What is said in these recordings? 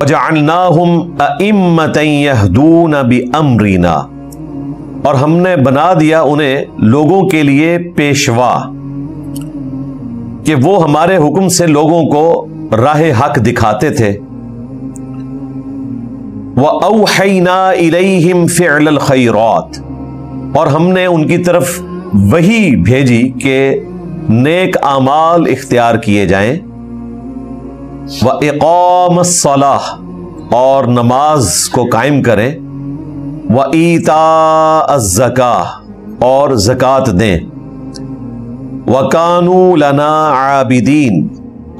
وَجَعَلْنَاهُمْ أَئِمَّةً يَهْدُونَ بِأَمْرِنَا، اور ہم نے بنا دیا انہیں لوگوں کے لیے پیشوا کہ وہ ہمارے حکم سے لوگوں کو راہ حق دکھاتے تھے۔ وَأَوْحَيْنَا إِلَيْهِمْ فِعْلَ الْخَيْرَاتِ، اور ہم نے ان کی طرف وحی بھیجی کہ نیک اعمال اختیار کیے جائیں۔ وَإِقَامَ الصَّلَاةِ، اور نماز کو قائم کریں۔ وَإِيتَاءَ الزَّكَاةِ، اور زکوٰۃ دیں۔ وَكَانُوا لَنَا عَابِدِينَ،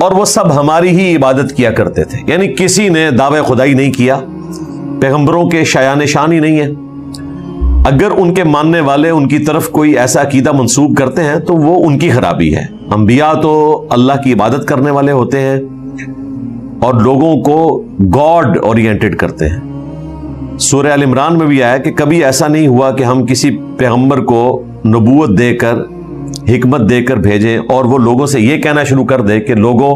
اور وہ سب ہماری ہی عبادت کیا کرتے تھے، یعنی کسی نے دعوی خدائی نہیں کیا، پیغمبروں کے شایان شان ہی نہیں ہے۔ اگر ان کے ماننے والے ان کی طرف کوئی ایسا عقیدہ منسوب کرتے ہیں تو وہ ان کی خرابی ہے۔ انبیاء تو اللہ کی عبادت کرنے والے ہوتے ہیں اور لوگوں کو گاڈ اورینٹڈ کرتے ہیں۔ سورہ آل عمران میں بھی آیا کہ کبھی ایسا نہیں ہوا کہ ہم کسی پیغمبر کو نبوت دے کر، حکمت دے کر بھیجیں اور وہ لوگوں سے یہ کہنا شروع کر دے کہ لوگوں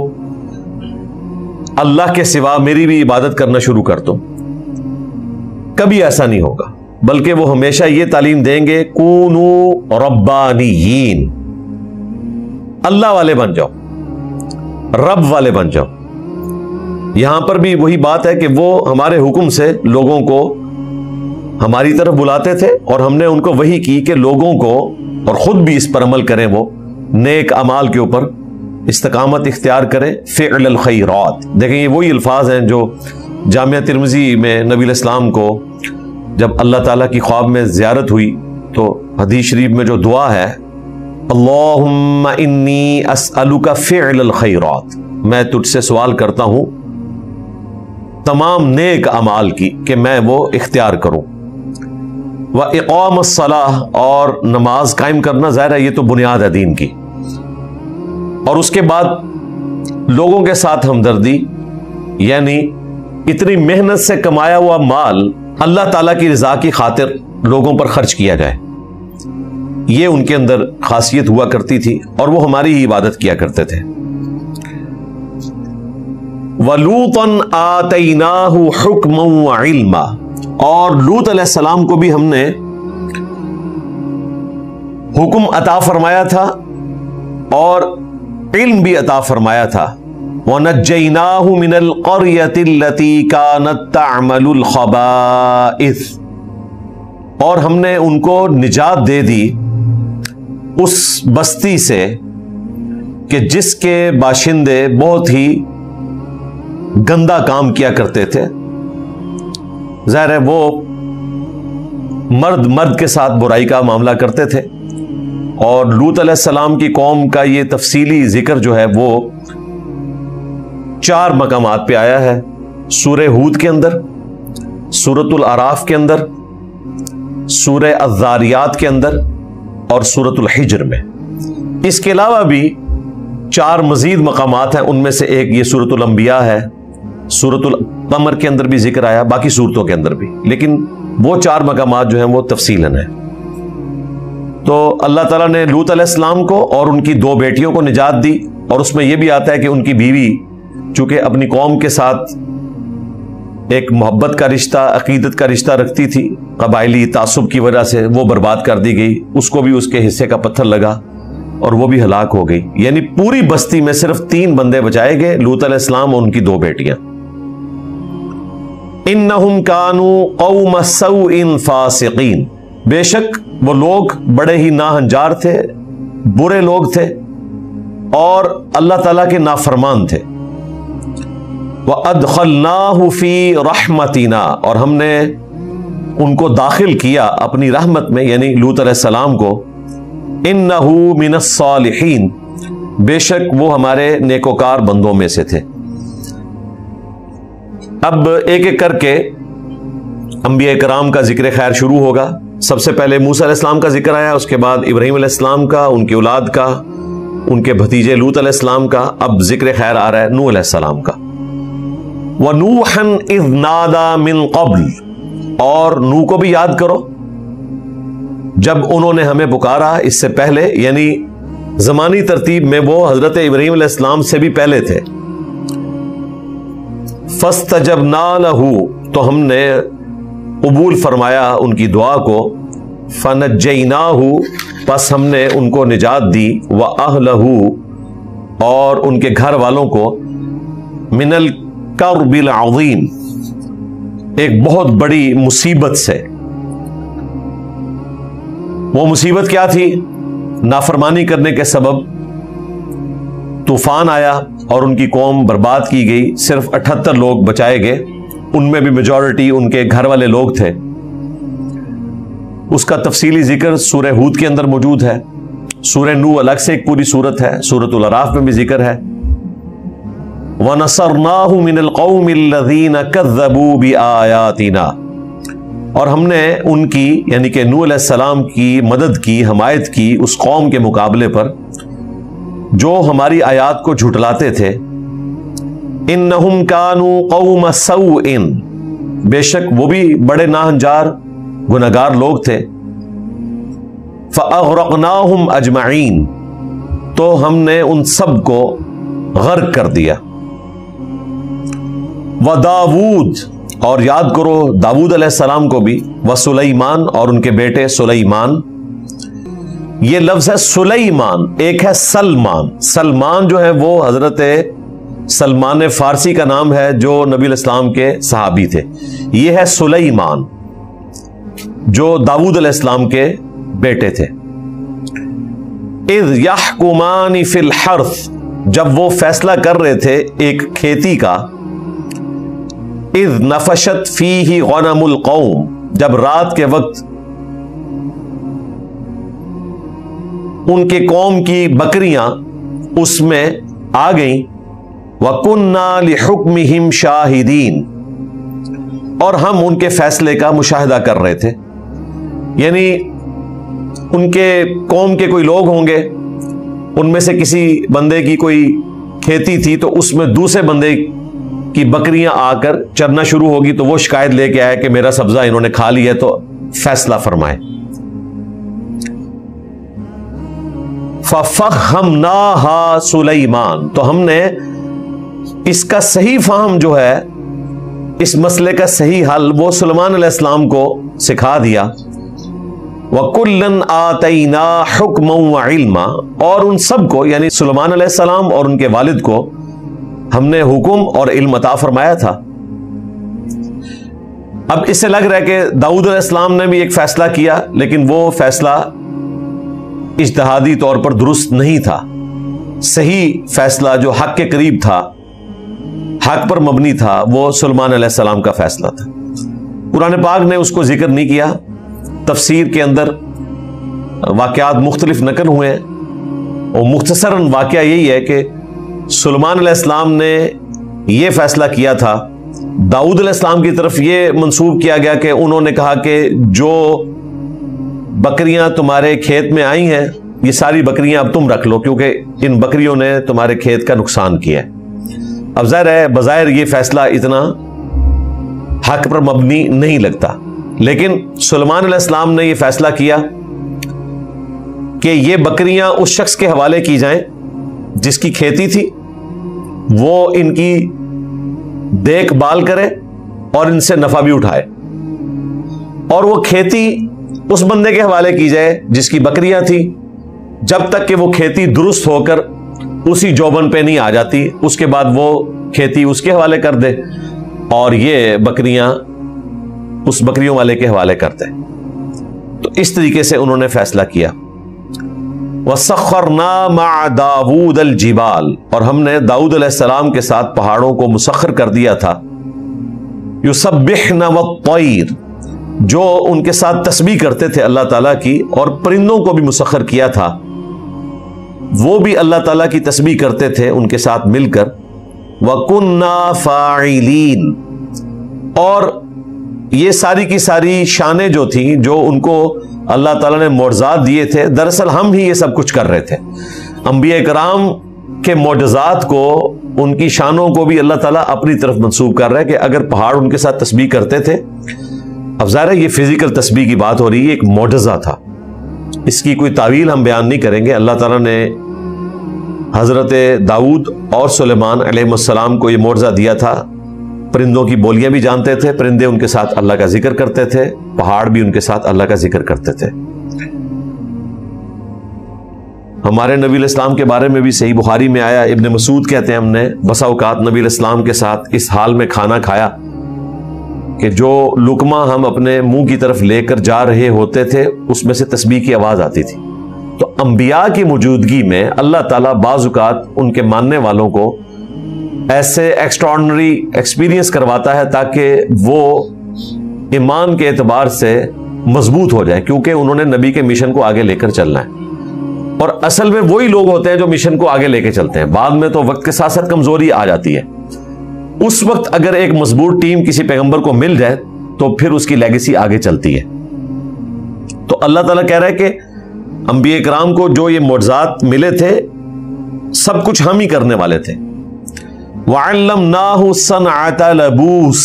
اللہ کے سوا میری بھی عبادت کرنا شروع کر دو۔ کبھی ایسا نہیں ہوگا، بلکہ وہ ہمیشہ یہ تعلیم دیں گے کونوا ربانیین، اللہ والے بن جاؤ، رب والے بن جاؤ۔ یہاں پر بھی وہی بات ہے کہ وہ ہمارے حکم سے لوگوں کو ہماری طرف بلاتے تھے اور ہم نے ان کو وحی کی کہ لوگوں کو، اور خود بھی اس پر عمل کریں، وہ نیک اعمال کے اوپر استقامت اختیار کریں۔ فعل الخیرات، دیکھیں یہ وہی الفاظ ہیں جو جامعہ ترمذی میں نبی علیہ السلام کو جب اللہ تعالیٰ کی خواب میں زیارت ہوئی تو حدیث شریف میں جو دعا ہے، اللہم انی اسألک فعل الخیرات، میں تجھ سے سوال کرتا ہوں تمام نیک اعمال کی کہ میں وہ اختیار کروں۔ وَإِقَامَ الصَّلَاةِ، اور نماز قائم کرنا، ظاہر ہے یہ تو بنیاد ہے دین کی، اور اس کے بعد لوگوں کے ساتھ ہمدردی، یعنی اتنی محنت سے کمایا ہوا مال اللہ تعالیٰ کی رضا کی خاطر لوگوں پر خرچ کیا جائے، یہ ان کے اندر خاصیت ہوا کرتی تھی اور وہ ہماری ہی عبادت کیا کرتے تھے۔ وَلُوطًا آتَيْنَاهُ حُكْمًا وَعِلْمًا، اور لوط علیہ السلام کو بھی ہم نے حکم عطا فرمایا تھا اور علم بھی عطا فرمایا تھا۔ وَنَجَّيْنَاهُ مِنَ الْقَرْيَةِ الَّتِي كَانَتْ تَعْمَلُ الْخَبَائِثَ، اور ہم نے ان کو نجات دے دی اس بستی سے کہ جس کے باشندے بہت ہی گندا کام کیا کرتے تھے۔ ظاہر ہے وہ مرد کے ساتھ برائی کا معاملہ کرتے تھے، اور لوط علیہ السلام کی قوم کا یہ تفصیلی ذکر جو ہے وہ 4 مقامات پہ آیا ہے، سورہ ہود کے اندر، سورۃ الاعراف کے اندر، سورہ الذاریات کے اندر اور سورۃ الحجر میں۔ اس کے علاوہ بھی 4 مزید مقامات ہیں، ان میں سے ایک یہ سورۃ الانبیاء ہے، سورۃ القمر کے اندر بھی ذکر آیا، باقی سورتوں کے اندر بھی، لیکن وہ 4 مقامات جو ہیں وہ تفصیلاً ہیں۔ تو اللہ تعالیٰ نے لوط علیہ السلام کو اور ان کی 2 بیٹیوں کو نجات دی، اور اس میں یہ بھی آتا ہے کہ ان کی بیوی چونکہ اپنی قوم کے ساتھ ایک محبت کا رشتہ، عقیدت کا رشتہ رکھتی تھی، قبائلی تعصب کی وجہ سے وہ برباد کر دی گئی، اس کو بھی اس کے حصے کا پتھر لگا اور وہ بھی ہلاک ہو گئی۔ یعنی پوری بستی میں صرف 3 بندے بچائے گئے، لوط علیہ السلام اور ان کی 2 بیٹیاں۔ انہم کانوا قوم سوء فاسقین، بے شک وہ لوگ بڑے ہی ناہنجار تھے، برے لوگ تھے اور اللہ تعالیٰ کے نافرمان تھے۔ وَأَدْخَلْنَاهُ فِي رَحْمَتِنَا، اور ہم نے ان کو داخل کیا اپنی رحمت میں، یعنی لوط علیہ السلام کو۔ إِنَّهُ مِنَ الصَّالِحِينَ، بے شک وہ ہمارے نیکوکار بندوں میں سے تھے۔ اب ایک ایک کر کے انبیاء کرام کا ذکر خیر شروع ہوگا۔ سب سے پہلے موسیٰ علیہ السلام کا ذکر آیا، اس کے بعد ابراہیم علیہ السلام کا، ان کی اولاد کا، ان کے بھتیجے لوط علیہ السلام کا، اب ذکر خیر آ رہا ہے نوح علیہ السلام کا۔ وَنُوحًا إِذْ نَادَى مِن قَبْلُ، اور نوح کو بھی یاد کرو جب انہوں نے ہمیں پکارا اس سے پہلے، یعنی زمانی ترتیب میں وہ حضرت ابراہیم علیہ السلام سے بھی پہلے تھے۔ فاستجبنا لہ، تو ہم نے قبول فرمایا ان کی دعا کو، فنجیناہ، پس ہم نے ان کو نجات دی، وَأَهْلَهُ، اور ان کے گھر والوں کو، من الکرب العظیم، ایک بہت بڑی مصیبت سے۔ وہ مصیبت کیا تھی؟ نافرمانی کرنے کے سبب طوفان آیا اور ان کی قوم برباد کی گئی، صرف 78 لوگ بچائے گئے، ان میں بھی میجورٹی ان کے گھر والے لوگ تھے۔ اس کا تفصیلی ذکر سورہ ہود کے اندر موجود ہے، سورہ نوح الگ سے ایک پوری سورت ہے، سورۃ الاعراف میں بھی ذکر ہے۔ وَنَصَرْنَاهُ مِنَ الْقَوْمِ الَّذِينَ كَذَّبُوا بِآيَاتِنَا، اور ہم نے ان کی یعنی کہ نوح علیہ السلام کی مدد کی، حمایت کی اس قوم کے مقابلے پر جو ہماری آیات کو جھٹلاتے تھے۔ اِنَّهُمْ كَانُوا قَوْمَ سَوْءٍ، بے شک وہ بھی بڑے ناہنجار گناہگار لوگ تھے۔ فَأَغْرَقْنَاهُمْ أَجْمَعِينَ، تو ہم نے ان سب کو غرق کر دیا۔ وَدَاوُود، اور یاد کرو داؤد علیہ السلام کو بھی، وَسُلَيْمَان، اور ان کے بیٹے سلیمان۔ یہ لفظ ہے سلیمان، ایک ہے سلمان۔ سلمان جو ہے وہ حضرت سلمان فارسی کا نام ہے جو نبی علیہ السلام کے صحابی تھے۔ یہ ہے سلیمان جو داؤد علیہ السلام کے بیٹے تھے۔ اذ یحکمان فی الحرث، جب وہ فیصلہ کر رہے تھے ایک کھیتی کا۔ اذ نفشت فیہ غنم القوم، جب رات کے وقت ان کے قوم کی بکریاں اس میں آ گئیں۔ وَكُنَّا لِحُكْمِهِمْ شَاهِدِينَ، اور ہم ان کے فیصلے کا مشاہدہ کر رہے تھے، یعنی ان کے قوم کے کوئی لوگ ہوں گے، ان میں سے کسی بندے کی کوئی کھیتی تھی تو اس میں دوسرے بندے کی بکریاں آ کر چرنا شروع ہوگی تو وہ شکایت لے کے آئے کہ میرا سبزہ انہوں نے کھا لیا، تو فیصلہ فرمائے۔ فَفَخَّمْنَاهَا سُلَيْمَان، تو ہم نے اس کا صحیح فہم جو ہے، اس مسئلے کا صحیح حل وہ سلیمان علیہ السلام کو سکھا دیا۔ وَكُلًّا آتَيْنَا حُكْمًا وَعِلْمًا، اور ان سب کو یعنی سلیمان علیہ السلام اور ان کے والد کو ہم نے حکم اور علم عطا فرمایا تھا۔ اب اس سے لگ رہا ہے کہ داؤد علیہ السلام نے بھی ایک فیصلہ کیا، لیکن وہ فیصلہ اجتہادی طور پر درست نہیں تھا۔ صحیح فیصلہ جو حق کے قریب تھا، حق پر مبنی تھا، وہ سلیمان علیہ السلام کا فیصلہ تھا۔ قرآن پاک نے اس کو ذکر نہیں کیا، تفسیر کے اندر واقعات مختلف نقل ہوئے ہیں، اور مختصراً واقعہ یہی ہے کہ سلیمان علیہ السلام نے یہ فیصلہ کیا تھا۔ داؤد علیہ السلام کی طرف یہ منسوب کیا گیا کہ انہوں نے کہا کہ جو بکریاں تمہارے کھیت میں آئی ہیں یہ ساری بکریاں اب تم رکھ لو، کیونکہ ان بکریوں نے تمہارے کھیت کا نقصان کیا ہے۔ اب ظاہر ہے بظاہر یہ فیصلہ اتنا حق پر مبنی نہیں لگتا، لیکن سلیمان علیہ السلام نے یہ فیصلہ کیا کہ یہ بکریاں اس شخص کے حوالے کی جائیں جس کی کھیتی تھی، وہ ان کی دیکھ بھال کرے اور ان سے نفع بھی اٹھائے، اور وہ کھیتی اس بندے کے حوالے کی جائے جس کی بکریاں تھی، جب تک کہ وہ کھیتی درست ہو کر اسی جوبن پہ نہیں آ جاتی، اس کے بعد وہ کھیتی اس کے حوالے کر دے اور یہ بکریاں اس بکریوں والے کے حوالے کر دے۔ تو اس طریقے سے انہوں نے فیصلہ کیا۔ وَسَخَّرْنَا مَعَ دَاوُودَ الْجِبَالَ، اور ہم نے داؤد علیہ السلام کے ساتھ پہاڑوں کو مسخر کر دیا تھا۔ يُسَبِّحْنَ وَالطَّيْرَ، جو ان کے ساتھ تسبیح کرتے تھے اللہ تعالیٰ کی، اور پرندوں کو بھی مسخر کیا تھا، وہ بھی اللہ تعالیٰ کی تسبیح کرتے تھے ان کے ساتھ مل کر۔ وَكُنَّا فَاعِلِينَ، اور یہ ساری کی ساری شانیں جو تھیں، جو ان کو اللہ تعالیٰ نے معجزات دیے تھے، دراصل ہم ہی یہ سب کچھ کر رہے تھے۔ انبیاء کرام کے معجزات کو، ان کی شانوں کو بھی اللہ تعالیٰ اپنی طرف منسوب کر رہا ہے کہ اگر پہاڑ ان کے ساتھ تسبیح کرتے تھے، اب ظاہر ہے یہ فزیکل تسبیح کی بات ہو رہی ہے، ایک معجزہ تھا، اس کی کوئی تعویل ہم بیان نہیں کریں گے۔ اللہ تعالیٰ نے حضرت داؤد اور سلیمان علیہ السلام کو یہ معجزہ دیا تھا پرندوں کی بولیاں بھی جانتے تھے، پرندے ان کے ساتھ اللہ کا ذکر کرتے تھے، پہاڑ بھی ان کے ساتھ اللہ کا ذکر کرتے تھے۔ ہمارے نبی علیہ السلام کے بارے میں بھی صحیح بخاری میں آیا، ابن مسعود کہتے ہیں ہم نے بسا اوقات نبی علیہ السلام کے ساتھ اس حال میں کھانا کھایا کہ جو لقمہ ہم اپنے منہ کی طرف لے کر جا رہے ہوتے تھے اس میں سے تسبیح کی آواز آتی تھی۔ تو انبیاء کی موجودگی میں اللہ تعالیٰ بعض اوقات ان کے ماننے والوں کو ایسے ایکسٹراڈنری ایکسپیرینس کرواتا ہے تاکہ وہ ایمان کے اعتبار سے مضبوط ہو جائے، کیونکہ انہوں نے نبی کے مشن کو آگے لے کر چلنا ہے۔ اور اصل میں وہی لوگ ہوتے ہیں جو مشن کو آگے لے کے چلتے ہیں، بعد میں تو وقت کے ساتھ ساتھ کمزوری آ جاتی ہے۔ اس وقت اگر ایک مضبوط ٹیم کسی پیغمبر کو مل جائے تو پھر اس کی لیگیسی آگے چلتی ہے۔ تو اللہ تعالیٰ کہہ رہا ہے کہ انبیاء کرام کو جو یہ معجزات ملے تھے سب کچھ ہم ہی کرنے والے تھے۔ وَعَلَّمْنَاهُ صَنْعَةَ لَبُوسٍ،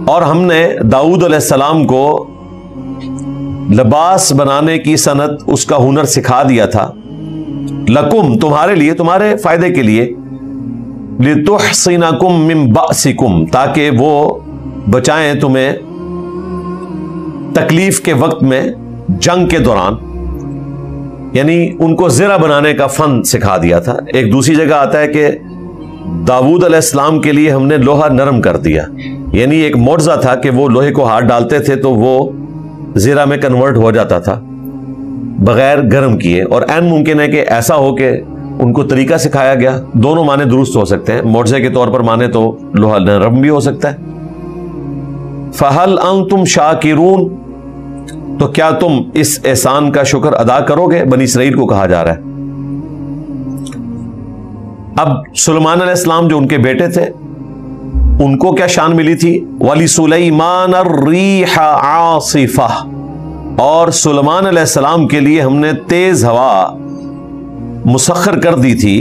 اور ہم نے داؤد علیہ السلام کو لباس بنانے کی صنعت، اس کا ہنر سکھا دیا تھا، لکم تمہارے لیے، تمہارے فائدے کے لیے، لِتُحْصِنَكُم مِّن بَأْسِكُم تاکہ وہ بچائیں تمہیں تکلیف کے وقت میں، جنگ کے دوران، یعنی ان کو زرہ بنانے کا فن سکھا دیا تھا۔ ایک دوسری جگہ آتا ہے کہ داؤد علیہ السلام کے لیے ہم نے لوہا نرم کر دیا، یعنی ایک معجزہ تھا کہ وہ لوہے کو ہاتھ ڈالتے تھے تو وہ زیرہ میں کنورٹ ہو جاتا تھا بغیر گرم کیے۔ اور عین ممکن ہے کہ ایسا ہو کہ ان کو طریقہ سکھایا گیا، دونوں معنی درست ہو سکتے ہیں، معجزے کے طور پر معنی تو لوہا نرم بھی ہو سکتا ہے۔ فَهَلْ أَنْتُمْ شَاكِرُونَ، تو کیا تم اس احسان کا شکر ادا کرو گے؟ بنی اسرائیل کو کہا جا رہا ہے۔ اب سلیمان علیہ السلام جو ان کے بیٹے تھے ان کو کیا شان ملی تھی؟ وَلِسُلَيْمَانَ الرِّيحَ عَاصِفَةً، اور سلیمان علیہ السلام کے لیے ہم نے تیز ہوا مسخر کر دی تھی،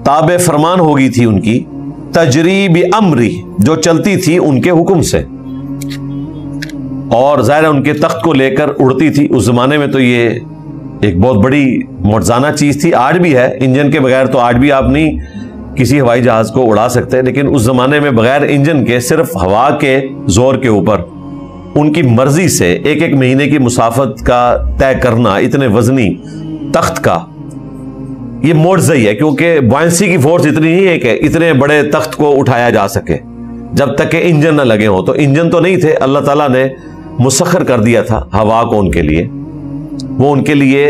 تابع فرمان ہو گئی تھی ان کی، تجری بِأَمْرِهِ، جو چلتی تھی ان کے حکم سے، اور ظاہر ان کے تخت کو لے کر اڑتی تھی۔ اس زمانے میں تو یہ ایک بہت بڑی معجزانہ چیز تھی، آج بھی ہے، انجن کے بغیر تو آج بھی آپ نہیں کسی ہوائی جہاز کو اڑا سکتے، لیکن اس زمانے میں بغیر انجن کے صرف ہوا کے زور کے اوپر ان کی مرضی سے ایک ایک مہینے کی مسافت کا طے کرنا اتنے وزنی تخت کا، یہ معجزہ ہی ہے، کیونکہ بوائنسی کی فورس اتنی نہیں ہے کہ اتنے بڑے تخت کو اٹھایا جا سکے جب تک کہ انجن نہ لگے ہوں۔ تو انجن تو نہیں تھے، اللہ تعالیٰ نے مسخر کر دیا تھا ہوا کو ان کے لیے، وہ ان کے لیے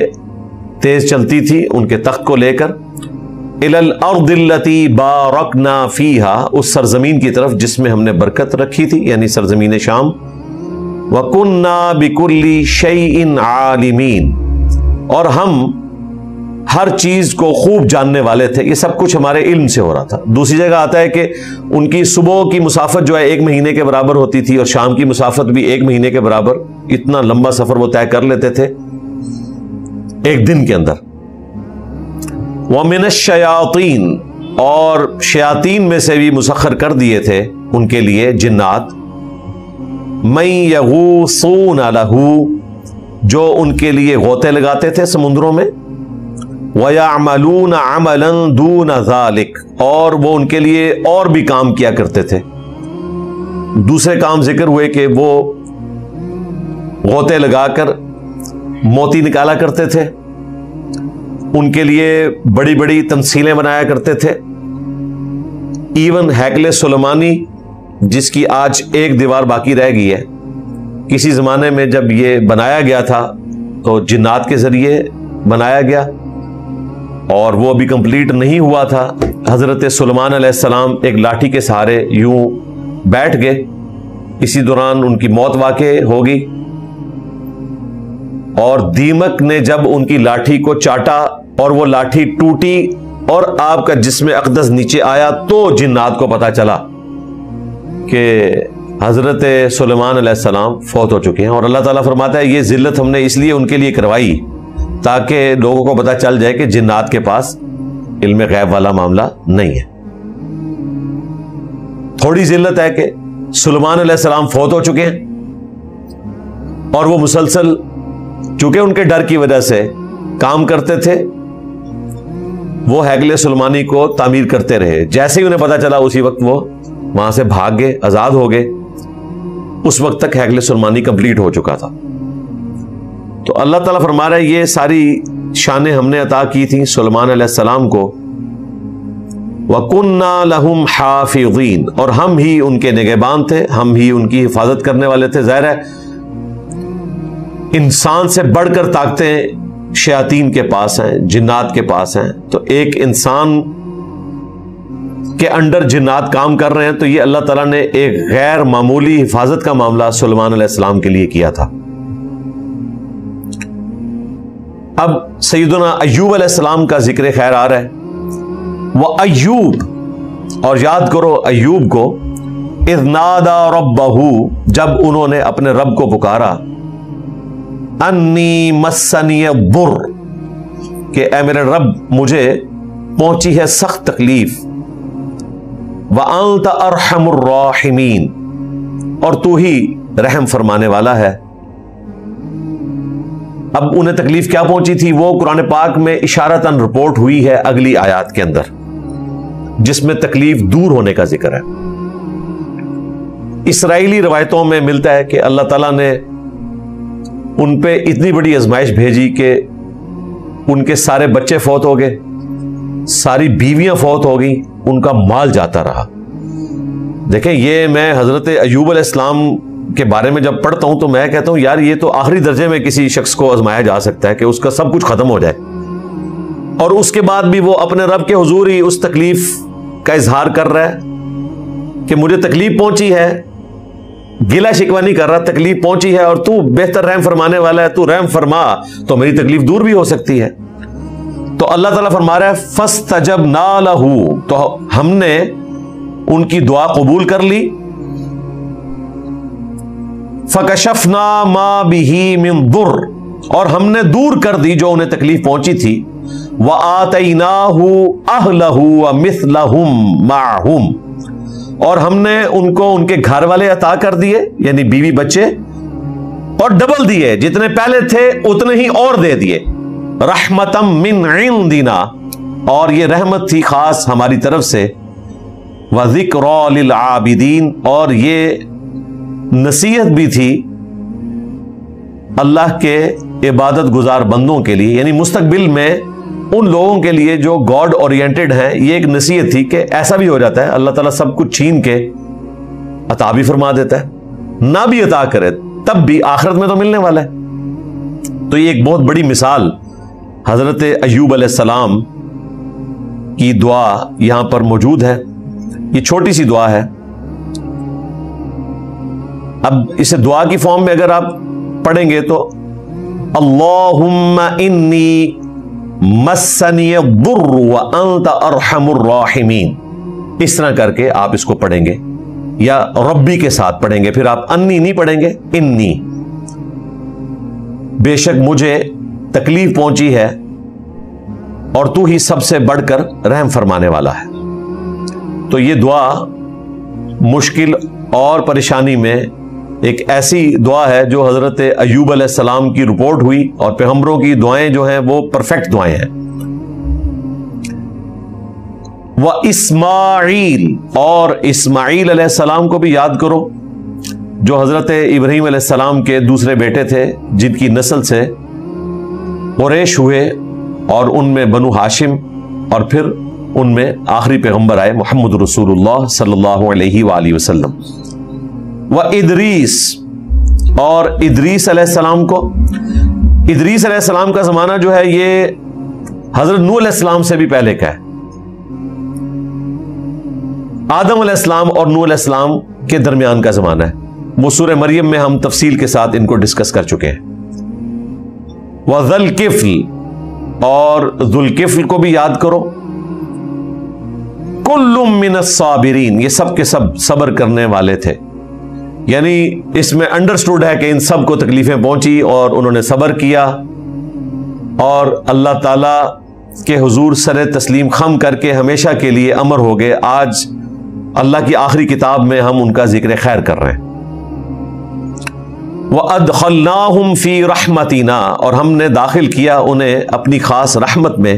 تیز چلتی تھی ان کے تخت کو لے کر، إِلَى الْأَرْضِ الَّتِي بَارَكْنَا فِيهَا، اس سرزمین کی طرف جس میں ہم نے برکت رکھی تھی، یعنی سرزمین شام۔ وَكُنَّا بِكُلِّ شَيْءٍ عَالِمِينَ، اور ہم ہر چیز کو خوب جاننے والے تھے، یہ سب کچھ ہمارے علم سے ہو رہا تھا۔ دوسری جگہ آتا ہے کہ ان کی صبح کی مسافت جو ہے 1 مہینے کے برابر ہوتی تھی، اور شام کی مسافت بھی 1 مہینے کے برابر، اتنا لمبا سفر وہ طے کر لیتے تھے ایک دن کے اندر۔ وَمِنَ الشَّيَاطِينِ، اور شیاطین میں سے بھی مسخر کر دیے تھے ان کے لیے جنات، مَن يَغُوصُونَ لَهُ، جو ان کے لیے غوطے لگاتے تھے سمندروں میں، وَيَعْمَلُونَ عَمَلًا دُونَ ذَلِكَ، اور وہ ان کے لیے اور بھی کام کیا کرتے تھے۔ دوسرے کام ذکر ہوئے کہ وہ غوطے لگا کر موتی نکالا کرتے تھے، ان کے لیے بڑی بڑی تمثیلیں بنایا کرتے تھے، ایون ہیکل سلیمانی جس کی آج ایک دیوار باقی رہ گئی ہے، کسی زمانے میں جب یہ بنایا گیا تھا تو جنات کے ذریعے بنایا گیا اور وہ ابھی کمپلیٹ نہیں ہوا تھا۔ حضرت سلیمان علیہ السلام ایک لاٹھی کے سہارے یوں بیٹھ گئے، اسی دوران ان کی موت واقع ہو گئی، اور دیمک نے جب ان کی لاٹھی کو چاٹا اور وہ لاٹھی ٹوٹی اور آپ کا جسم اقدس نیچے آیا، تو جنات کو پتا چلا کہ حضرت سلیمان علیہ السلام فوت ہو چکے ہیں۔ اور اللہ تعالیٰ فرماتا ہے یہ ذلت ہم نے اس لیے ان کے لیے کروائی تاکہ لوگوں کو پتا چل جائے کہ جنات کے پاس علم غیب والا معاملہ نہیں ہے۔ تھوڑی ذلت ہے کہ سلیمان علیہ السلام فوت ہو چکے ہیں اور وہ مسلسل چونکہ ان کے ڈر کی وجہ سے کام کرتے تھے، وہ ہیکل سلیمانی کو تعمیر کرتے رہے. جیسے ہی انہیں پتا چلا اسی وقت وہ وہاں سے بھاگ گئے, آزاد ہو گئے. اس وقت تک ہیکل سلیمانی کمپلیٹ ہو چکا تھا. تو اللہ تعالیٰ فرما رہا ہے یہ ساری شانیں ہم نے عطا کی تھیں سلیمان علیہ السلام کو. وَكُنَّا لَهُمْ حَافِظِينَ, اور ہم ہی ان کے نگہبان تھے, ہم ہی ان کی حفاظت کرنے والے تھے. ظاہر ہے انسان سے بڑھ کر طاقتیں شیاطین کے پاس ہیں, جنات کے پاس ہیں. تو ایک انسان کے انڈر جنات کام کر رہے ہیں, تو یہ اللہ تعالیٰ نے ایک غیر معمولی حفاظت کا معاملہ سلیمان علیہ السلام کے لیے کیا تھا. اب سیدنا ایوب علیہ السلام کا ذکر خیر آ رہا ہے. وہ ایوب, اور یاد کرو ایوب کو, اذ نادا ربہ, جب انہوں نے اپنے رب کو پکارا, انی مسنی الضر, کہ اے میرے رب مجھے پہنچی ہے سخت تکلیف, وانت ارحم الراحمین, اور تو ہی رحم فرمانے والا ہے. اب انہیں تکلیف کیا پہنچی تھی وہ قرآن پاک میں اشارتاً رپورٹ ہوئی ہے اگلی آیات کے اندر, جس میں تکلیف دور ہونے کا ذکر ہے. اسرائیلی روایتوں میں ملتا ہے کہ اللہ تعالیٰ نے ان پہ اتنی بڑی آزمائش بھیجی کہ ان کے سارے بچے فوت ہو گئے, ساری بیویاں فوت ہو گئیں, ان کا مال جاتا رہا. دیکھیں یہ میں حضرت ایوب علیہ السلام کے بارے میں جب پڑھتا ہوں تو میں کہتا ہوں یار یہ تو آخری درجے میں کسی شخص کو آزمایا جا سکتا ہے کہ اس کا سب کچھ ختم ہو جائے, اور اس کے بعد بھی وہ اپنے رب کے حضور ہی اس تکلیف کا اظہار کر رہا ہے کہ مجھے تکلیف پہنچی ہے, گلہ شکوہ نہیں کر رہا, تکلیف پہنچی ہے اور تو بہتر رحم فرمانے والا ہے, تو رحم فرما تو میری تکلیف دور بھی ہو سکتی ہے. تو اللہ تعالیٰ فرما رہا ہے فاستجبنا لہ, تو ہم نے ان کی دعا قبول کر لی. فکشفنا ما بہ من ضر, اور ہم نے دور کر دی جو انہیں تکلیف پہنچی تھی. وآتیناہ اہلہ ومثلہم معہم, اور ہم نے ان کو ان کے گھر والے عطا کر دیے, یعنی بیوی بچے, اور ڈبل دیے, جتنے پہلے تھے اتنے ہی اور دے دیے. رحمتا من عندنا, اور یہ رحمت تھی خاص ہماری طرف سے. وذکری للعابدین, اور یہ نصیحت بھی تھی اللہ کے عبادت گزار بندوں کے لیے, یعنی مستقبل میں ان لوگوں کے لیے جو گاڈ اورینٹڈ ہیں. یہ ایک نصیحت تھی کہ ایسا بھی ہو جاتا ہے اللہ تعالیٰ سب کچھ چھین کے عطا بھی فرما دیتا ہے, نہ بھی عطا کرے تب بھی آخرت میں تو ملنے والا ہے. تو یہ ایک بہت بڑی مثال حضرت ایوب علیہ السلام کی دعا یہاں پر موجود ہے. یہ چھوٹی سی دعا ہے. اب اسے دعا کی فارم میں اگر آپ پڑھیں گے تو اللہم انی مسنی الضر وانت ارحم الراحمین, اس طرح کر کے آپ اس کو پڑھیں گے, یا ربی کے ساتھ پڑھیں گے. پھر آپ انی نہیں پڑھیں گے, انی, بے شک مجھے تکلیف پہنچی ہے اور تو ہی سب سے بڑھ کر رحم فرمانے والا ہے. تو یہ دعا مشکل اور پریشانی میں ایک ایسی دعا ہے جو حضرت ایوب علیہ السلام کی رپورٹ ہوئی, اور پیغمبروں کی دعائیں جو ہیں وہ پرفیکٹ دعائیں ہیں. وَإِسْمَاعِيل, اور اسماعیل علیہ السلام کو بھی یاد کرو, جو حضرت ابراہیم علیہ السلام کے دوسرے بیٹے تھے, جن کی نسل سے قریش ہوئے, اور ان میں بنو ہاشم, اور پھر ان میں آخری پیغمبر آئے محمد رسول اللہ صلی اللہ علیہ وآلہ وسلم. وَإِدْرِيس, اور ادریس علیہ السلام کو. ادریس علیہ السلام کا زمانہ جو ہے یہ حضرت نوح علیہ السلام سے بھی پہلے کا ہے. آدم علیہ السلام اور نوح علیہ السلام کے درمیان کا زمانہ ہے. وہ سورہ مریم میں ہم تفصیل کے ساتھ ان کو ڈسکس کر چکے ہیں. وَذَلْكِفْلِ, اور ذوالکفل کو بھی یاد کرو. كُلٌّ مِّنَ الصَّابِرِينَ, یہ سب کے سب صبر کرنے والے تھے. یعنی اس میں انڈرسٹوڈ ہے کہ ان سب کو تکلیفیں پہنچی اور انہوں نے صبر کیا, اور اللہ تعالیٰ کے حضور سر تسلیم خم کر کے ہمیشہ کے لیے امر ہو گئے. آج اللہ کی آخری کتاب میں ہم ان کا ذکر خیر کر رہے ہیں. وَأَدْخَلْنَاهُمْ فِي رَحْمَتِنَا, اور ہم نے داخل کیا انہیں اپنی خاص رحمت میں.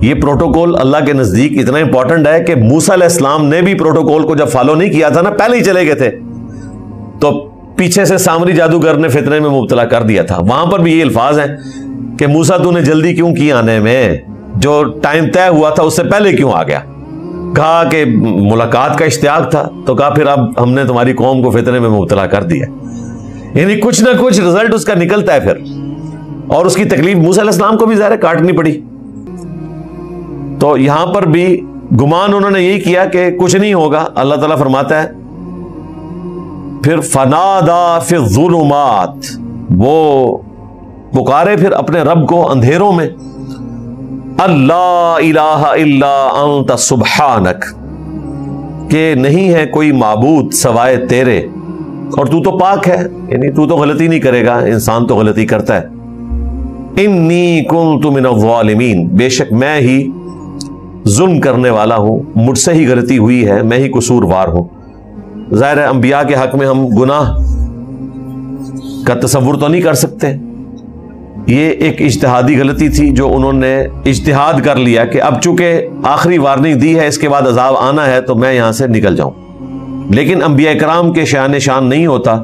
یہ پروٹوکول اللہ کے نزدیک اتنا امپورٹنٹ ہے کہ موسیٰ علیہ السلام نے بھی پروٹوکول کو جب فالو نہیں کیا تھا نا، پہلے ہی چلے گئے تھے، تو پیچھے سے سامری جادوگر نے فتنے میں مبتلا کر دیا تھا۔ وہاں پر بھی یہ الفاظ ہیں کہ موسیٰ تو نے جلدی کیوں کی آنے میں، جو ٹائم طے ہوا تھا اس سے پہلے کیوں آ گیا؟ کہا کہ ملاقات کا اشتیاق تھا، تو کہا پھر اب ہم نے تمہاری قوم کو فتنے میں مبتلا کر دیا۔ یعنی کچھ نہ کچھ رزلٹ اس کا نکلتا ہے پھر، اور اس کی تکلیف موسیٰ علیہ السلام کو بھی ظاہر کاٹنی پڑی۔ تو یہاں پر بھی گمان انہوں نے یہی کیا کہ کچھ نہیں ہوگا۔ اللہ تعالیٰ فرماتا ہے پھر فنادا فی الظلمات، وہ پکارے پھر اپنے رب کو اندھیروں میں، اللہ الہ الا انت سبحانک، کہ نہیں ہے کوئی معبود سوائے تیرے اور تو تو پاک ہے، یعنی تو تو غلطی نہیں کرے گا، انسان تو غلطی کرتا ہے۔ انی کنت من الظالمین، بے شک میں ہی ظلم کرنے والا ہوں، مجھ سے ہی غلطی ہوئی ہے، میں ہی قصوروار ہوں۔ ظاہر ہے انبیاء کے حق میں ہم گناہ کا تصور تو نہیں کر سکتے، یہ ایک اجتہادی غلطی تھی جو انہوں نے اجتہاد کر لیا کہ اب چونکہ آخری وارننگ دی ہے، اس کے بعد عذاب آنا ہے تو میں یہاں سے نکل جاؤں۔ لیکن انبیاء کرام کے شان شان نہیں ہوتا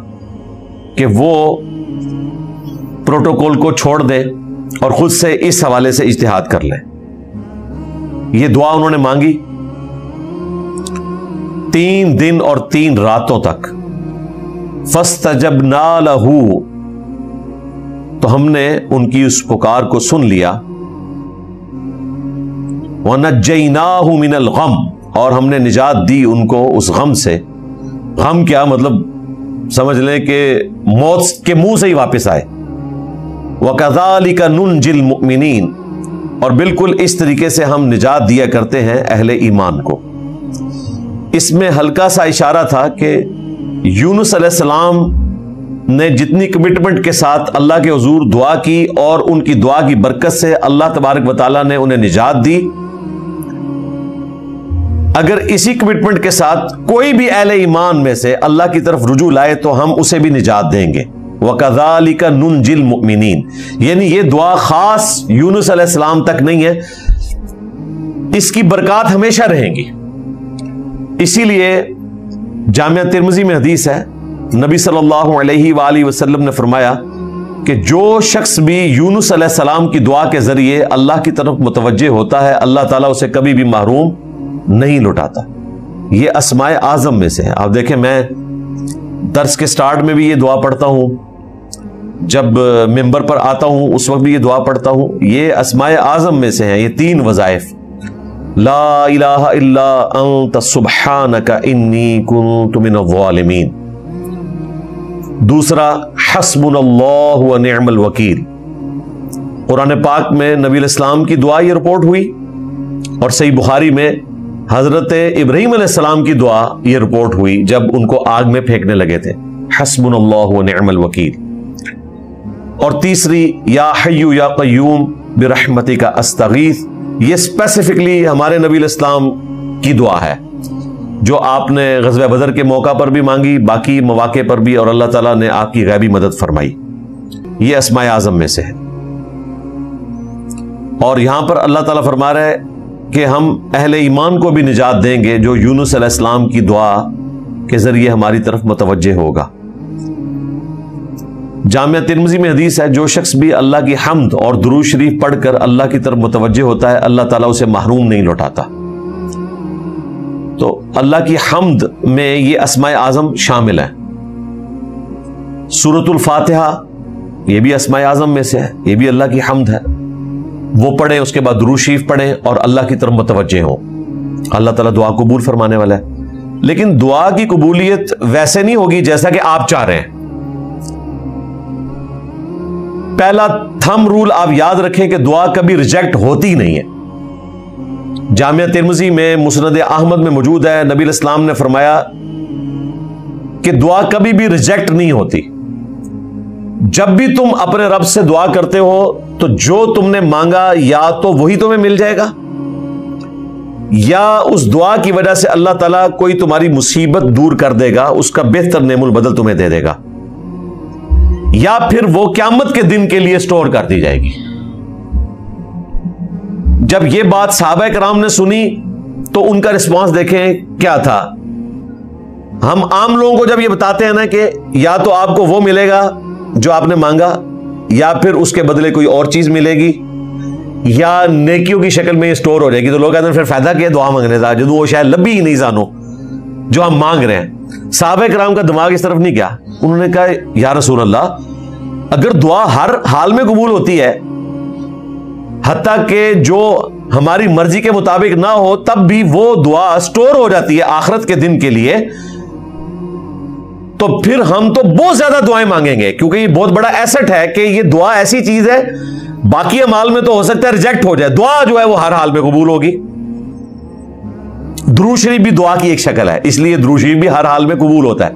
کہ وہ پروٹوکول کو چھوڑ دیں اور خود سے اس حوالے سے اجتہاد کر لیں۔ یہ دعا انہوں نے مانگی 3 دن اور 3 راتوں تک۔ فاستجبنا لہ، تو ہم نے ان کی اس پکار کو سن لیا۔ وَنَجَّيْنَاهُ مِنَ الْغَمِّ، اور ہم نے نجات دی ان کو اس غم سے۔ غم کیا مطلب، سمجھ لیں کہ موت کے منہ سے ہی واپس آئے۔ وَكَذَلِكَ نُنْجِي الْمُؤْمِنِينَ، اور بالکل اس طریقے سے ہم نجات دیا کرتے ہیں اہل ایمان کو۔ اس میں ہلکا سا اشارہ تھا کہ یونس علیہ السلام نے جتنی کمٹمنٹ کے ساتھ اللہ کے حضور دعا کی اور ان کی دعا کی برکت سے اللہ تبارک و تعالیٰ نے انہیں نجات دی، اگر اسی کمٹمنٹ کے ساتھ کوئی بھی اہل ایمان میں سے اللہ کی طرف رجوع لائے تو ہم اسے بھی نجات دیں گے۔ وَكَذَلِكَ نُنْجِي الْمُؤْمِنِينَ، یعنی یہ دعا خاص یونس علیہ السلام تک نہیں ہے، اس کی برکات ہمیشہ رہیں گی۔ اسی لیے جامعہ ترمذی میں حدیث ہے، نبی صلی اللہ علیہ وآلہ وسلم نے فرمایا کہ جو شخص بھی یونس علیہ السلام کی دعا کے ذریعے اللہ کی طرف متوجہ ہوتا ہے، اللہ تعالیٰ اسے کبھی بھی محروم نہیں لوٹاتا۔ یہ اسماء اعظم میں سے ہے۔ آپ دیکھیں میں درس کے سٹارٹ میں بھی یہ دعا پڑھتا ہوں، جب ممبر پر آتا ہوں اس وقت بھی یہ دعا پڑھتا ہوں۔ یہ اسماء اعظم میں سے ہیں یہ 3 وظائف، لا الہ الا انت سبحانک انی کنت من الظالمین۔ دوسرا حسبنا اللہ ونعم الوکیل۔ قرآن پاک میں نبی علیہ السلام کی دعا یہ رپورٹ ہوئی، اور صحیح بخاری میں حضرت ابراہیم علیہ السلام کی دعا یہ رپورٹ ہوئی جب ان کو آگ میں پھینکنے لگے تھے، حسبنا اللہ ونعم الوکیل۔ اور تیسری یا حی یا قیوم برحمتک استغیث، یہ اسپیسیفکلی ہمارے نبی علیہ السلام کی دعا ہے جو آپ نے غزوہ بدر کے موقع پر بھی مانگی، باقی مواقع پر بھی، اور اللہ تعالیٰ نے آپ کی غیبی مدد فرمائی۔ یہ اسماء اعظم میں سے ہے۔ اور یہاں پر اللہ تعالیٰ فرما رہا ہے کہ ہم اہل ایمان کو بھی نجات دیں گے جو یونس علیہ السلام کی دعا کے ذریعے ہماری طرف متوجہ ہوگا۔ جامعہ ترمذی میں حدیث ہے، جو شخص بھی اللہ کی حمد اور درود شریف پڑھ کر اللہ کی طرف متوجہ ہوتا ہے، اللہ تعالیٰ اسے محروم نہیں لوٹاتا۔ تو اللہ کی حمد میں یہ اسماء اعظم شامل ہیں۔ سورۃ الفاتحہ یہ بھی اسماء اعظم میں سے ہے، یہ بھی اللہ کی حمد ہے۔ وہ پڑھیں، اس کے بعد درود شریف پڑھیں اور اللہ کی طرف متوجہ ہوں، اللہ تعالیٰ دعا قبول فرمانے والا ہے۔ لیکن دعا کی قبولیت ویسے نہیں ہوگی جیسا کہ آپ چاہ رہے ہیں۔ پہلا تھم رول آپ یاد رکھیں کہ دعا کبھی ریجیکٹ ہوتی نہیں ہے۔ جامعہ ترمذی میں مسند احمد میں موجود ہے، نبی علیہ السلام نے فرمایا کہ دعا کبھی بھی ریجیکٹ نہیں ہوتی۔ جب بھی تم اپنے رب سے دعا کرتے ہو تو جو تم نے مانگا یا تو وہی تمہیں مل جائے گا، یا اس دعا کی وجہ سے اللہ تعالیٰ کوئی تمہاری مصیبت دور کر دے گا، اس کا بہتر نعم البدل تمہیں دے دے گا، یا پھر وہ قیامت کے دن کے لیے سٹور کر دی جائے گی۔ جب یہ بات صحابہ کرام نے سنی تو ان کا رسپانس دیکھیں کیا تھا. ہم عام لوگوں کو جب یہ بتاتے ہیں نا کہ یا تو آپ کو وہ ملے گا جو آپ نے مانگا, یا پھر اس کے بدلے کوئی اور چیز ملے گی, یا نیکیوں کی شکل میں یہ سٹور ہو جائے گی, تو لوگ کہتے ہیں پھر فائدہ کیا دعا مانگنے کا, جو وہ شاید لبی ہی نہیں جانو جو ہم مانگ رہے ہیں. صحابہ کرام کا دماغ اس طرف نہیں گیا. انہوں نے کہا یا رسول اللہ, اگر دعا ہر حال میں قبول ہوتی ہے, حتیٰ کہ جو ہماری مرضی کے مطابق نہ ہو تب بھی وہ دعا سٹور ہو جاتی ہے آخرت کے دن کے لیے, تو پھر ہم تو بہت زیادہ دعائیں مانگیں گے, کیونکہ یہ بہت بڑا ایسٹ ہے کہ یہ دعا ایسی چیز ہے, باقی اعمال میں تو ہو سکتا ہے ریجیکٹ ہو جائے, دعا جو ہے وہ ہر حال میں قبول ہوگی. درود شریف بھی دعا کی ایک شکل ہے, اس لیے درود شریف بھی ہر حال میں قبول ہوتا ہے.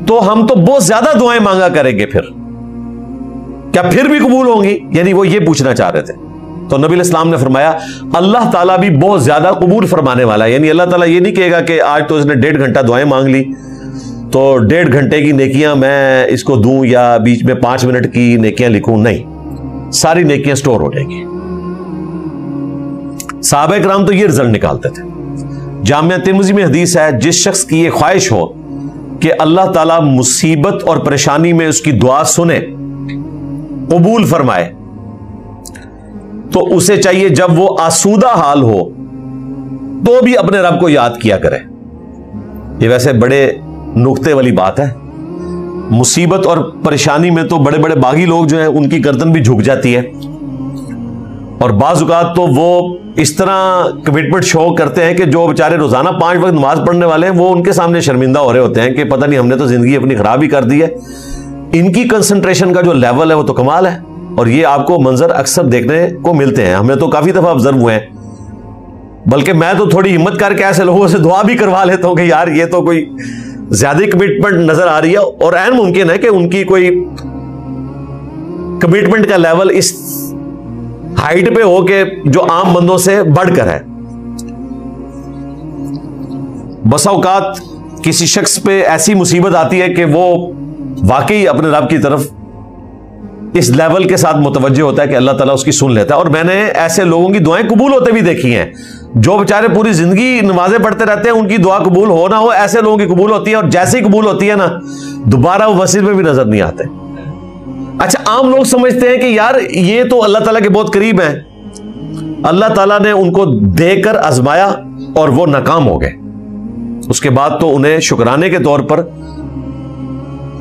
تو ہم تو بہت زیادہ دعائیں مانگا کریں گے, پھر کیا پھر بھی قبول ہوں گی؟ یعنی وہ یہ پوچھنا چاہ رہے تھے. تو نبی علیہ السلام نے فرمایا اللہ تعالیٰ بھی بہت زیادہ قبول فرمانے والا ہے. یعنی اللہ تعالیٰ یہ نہیں کہے گا کہ آج تو اس نے 1.5 گھنٹہ دعائیں مانگ لی تو 1.5 گھنٹے کی نیکیاں میں اس کو دوں یا بیچ میں 5 منٹ کی نیکیاں لکھوں. نہیں, ساری نیکیاں سٹور ہو جائیں گی. صحابہ کرام تو یہ رزلٹ نکالتے تھے. جامعہ ترمذی میں حدیث ہے, جس شخص کی یہ خواہش ہو کہ اللہ تعالیٰ مصیبت اور پریشانی میں اس کی دعا سنے, قبول فرمائے, تو اسے چاہیے جب وہ آسودہ حال ہو تو بھی اپنے رب کو یاد کیا کرے. یہ ویسے بڑے نقطے والی بات ہے. مصیبت اور پریشانی میں تو بڑے بڑے باغی لوگ جو ہیں ان کی گردن بھی جھک جاتی ہے, اور بعض اوقات تو وہ اس طرح کمٹمنٹ شو کرتے ہیں کہ جو بیچارے روزانہ 5 وقت نماز پڑھنے والے ہیں وہ ان کے سامنے شرمندہ ہو رہے ہوتے ہیں کہ پتہ نہیں ہم نے تو زندگی اپنی خراب ہی کر دی ہے. ان کی کنسنٹریشن کا جو لیول ہے وہ تو کمال ہے, اور یہ آپ کو منظر اکثر دیکھنے کو ملتے ہیں. ہمیں تو کافی دفعہ آبزرو ہوئے ہیں, بلکہ میں تو تھوڑی ہمت کر کے ایسے لوگوں سے دعا بھی کروا لیتا ہوں کہ یار یہ تو کوئی زیادہ کمٹمنٹ نظر آ رہی ہے, اور عین ممکن ہے کہ ان کی کوئی کمٹمنٹ کا لیول اس ہائٹ پہ ہو کہ جو عام بندوں سے بڑھ کر ہے. بسا اوقات کسی شخص پہ ایسی مصیبت آتی ہے کہ وہ واقعی اپنے رب کی طرف اس لیول کے ساتھ متوجہ ہوتا ہے کہ اللہ تعالیٰ اس کی سن لیتا ہے. اور میں نے ایسے لوگوں کی دعائیں قبول ہوتے بھی دیکھی ہیں, جو بیچارے پوری زندگی نمازیں پڑھتے رہتے ہیں, ان کی دعا قبول ہو نہ ہو ایسے لوگوں کی قبول ہوتی ہے, اور جیسے ہی قبول ہوتی ہے نا دوبارہ وہ مسجد میں بھی نظر نہیں آتے. اچھا, عام لوگ سمجھتے ہیں کہ یار یہ تو اللہ تعالیٰ کے بہت قریب ہیں, اللہ تعالیٰ نے ان کو دے کر آزمایا اور وہ ناکام ہو گئے, اس کے بعد تو انہیں شکرانے کے طور پر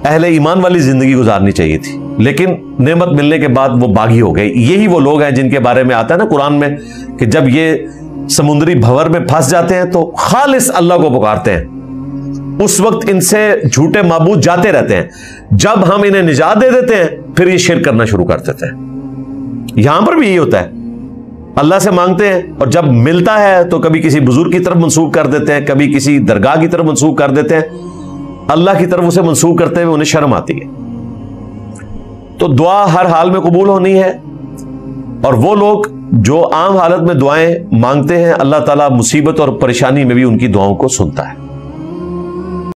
اہل ایمان والی زندگی گزارنی چاہیے تھی, لیکن نعمت ملنے کے بعد وہ باغی ہو گئے. یہی وہ لوگ ہیں جن کے بارے میں آتا ہے نا قرآن میں کہ جب یہ سمندری بھنور میں پھنس جاتے ہیں تو خالص اللہ کو پکارتے ہیں, اس وقت ان سے جھوٹے معبود جاتے رہتے ہیں, جب ہم انہیں نجات دے دیتے ہیں پھر یہ شرک کرنا شروع کر دیتے ہیں. یہاں پر بھی یہی ہوتا ہے, اللہ سے مانگتے ہیں اور جب ملتا ہے تو کبھی کسی بزرگ کی طرف منسوخ کر دیتے ہیں, کبھی کسی درگاہ کی طرف منسوخ کر دیتے ہیں, اللہ کی طرف اسے منسوخ کرتے ہوئے انہیں شرم آتی ہے. تو دعا ہر حال میں قبول ہونی ہے, اور وہ لوگ جو عام حالت میں دعائیں مانگتے ہیں اللہ تعالیٰ مصیبت اور پریشانی میں بھی ان کی دعاؤں کو سنتا ہے.